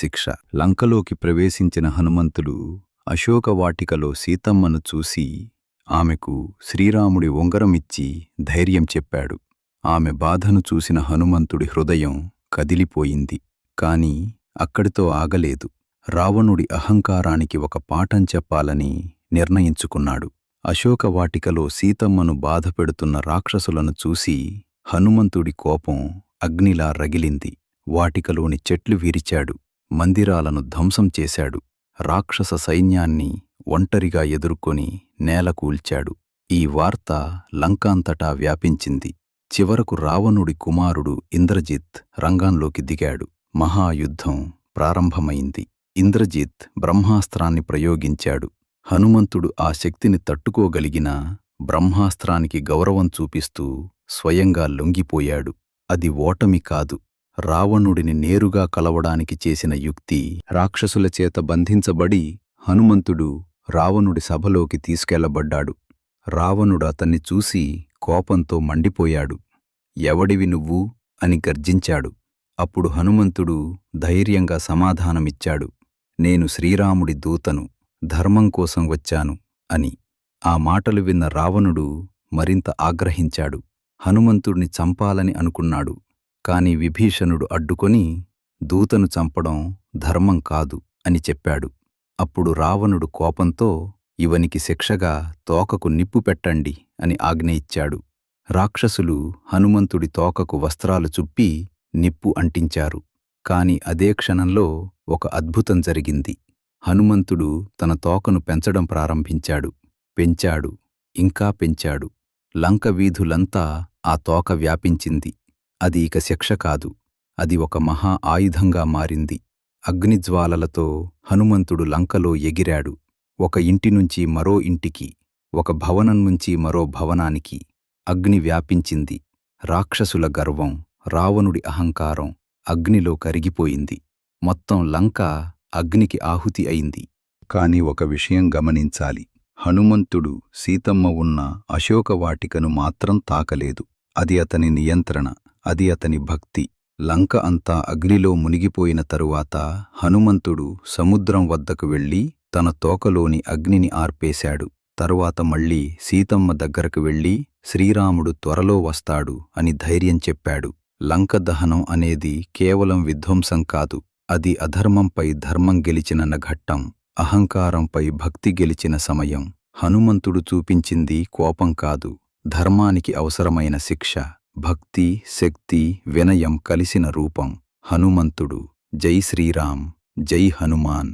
శిక్ష. లంకలోకి ప్రవేశించిన హనుమంతుడు అశోకవాటికలో సీతమ్మను చూసి ఆమెకు శ్రీరాముడి ఉంగరమిచ్చి ధైర్యం చెప్పాడు. ఆమె బాధను చూసిన హనుమంతుడి హృదయం కదిలిపోయింది. కాని అక్కడితో ఆగలేదు. రావణుడి అహంకారానికి ఒక పాఠం చెప్పాలని నిర్ణయించుకున్నాడు. అశోకవాటికలో సీతమ్మను బాధపెడుతున్న రాక్షసులను చూసి హనుమంతుడి కోపం అగ్నిలా రగిలింది. వాటికలోని చెట్లు విరిచాడు. మందిరాలను ధ్వంసం చేశాడు. రాక్షస సైన్యాన్ని ఒంటరిగా ఎదుర్కొని నేలకూల్చాడు. ఈ వార్త లంకాంతటా వ్యాపించింది. చివరకు రావణుడి కుమారుడు ఇంద్రజిత్ రంగంలోకి దిగాడు. మహాయుద్ధం ప్రారంభమైంది. ఇంద్రజిత్ బ్రహ్మాస్త్రాన్ని ప్రయోగించాడు. హనుమంతుడు ఆ శక్తిని తట్టుకోగలిగినా బ్రహ్మాస్త్రానికి గౌరవం చూపిస్తూ స్వయంగా లొంగిపోయాడు. అది ఓటమి కాదు, రావణుడిని నేరుగా కలవడానికి చేసిన యుక్తి. రాక్షసుల చేత బంధించబడి హనుమంతుడు రావణుడి సభలోకి తీసుకెళ్లబడ్డాడు. రావణుడు అతన్ని చూసి కోపంతో మండిపోయాడు. ఎవడివి నువ్వు అని గర్జించాడు. అప్పుడు హనుమంతుడు ధైర్యంగా సమాధానమిచ్చాడు. నేను శ్రీరాముడి దూతను, ధర్మం కోసం వచ్చాను అని. ఆ మాటలు విన్న రావణుడు మరింత ఆగ్రహించాడు. హనుమంతుడిని చంపాలని అనుకున్నాడు. కాని విభీషణుడు అడ్డుకొని దూతను చంపడం ధర్మం కాదు అని చెప్పాడు. అప్పుడు రావణుడు కోపంతో ఇవనికి శిక్షగా తోకకు నిప్పు పెట్టండి అని ఆజ్ఞ ఇచ్చాడు. రాక్షసులు హనుమంతుడి తోకకు వస్త్రాలు చుప్పి నిప్పు అంటించారు. కాని అదే క్షణంలో ఒక అద్భుతం జరిగింది. హనుమంతుడు తన తోకను పెంచడం ప్రారంభించాడు. పెంచాడు, ఇంకా పెంచాడు. లంక వీధులంతా ఆ తోక వ్యాపించింది. అది ఇక శిక్ష కాదు, అది ఒక మహా ఆయుధంగా మారింది. అగ్నిజ్వాలలతో హనుమంతుడు లంకలో ఎగిరాడు. ఒక ఇంటి నుంచి మరో ఇంటికి, ఒక భవనం నుంచి మరో భవనానికి అగ్ని వ్యాపించింది. రాక్షసుల గర్వం, రావణుడి అహంకారం అగ్నిలో కరిగిపోయింది. మొత్తం లంక అగ్నికి ఆహుతి అయింది. కాని ఒక విషయం గమనించాలి. హనుమంతుడు సీతమ్మ ఉన్న అశోకవాటికను మాత్రం తాకలేదు. అది అతని నియంత్రణ, అది అతని భక్తి. లంక అంతా అగ్నిలో మునిగిపోయిన తరువాత హనుమంతుడు సముద్రం వద్దకు వెళ్లి తన తోకలోని అగ్నిని ఆర్పేశాడు. తరువాత మళ్లీ సీతమ్మ దగ్గరకు వెళ్లి శ్రీరాముడు త్వరలో వస్తాడు అని ధైర్యం చెప్పాడు. లంక దహనం అనేది కేవలం విధ్వంసం కాదు, అది అధర్మంపై ధర్మం గెలిచిన ఘట్టం, అహంకారంపై భక్తి గెలిచిన సమయం. హనుమంతుడు చూపించింది కోపం కాదు, ధర్మానికి అవసరమైన శిక్ష. భక్తి, శక్తి, వినయం కలిసిన రూపం హనుమంతుడు. జై శ్రీరామ్, జై హనుమాన్.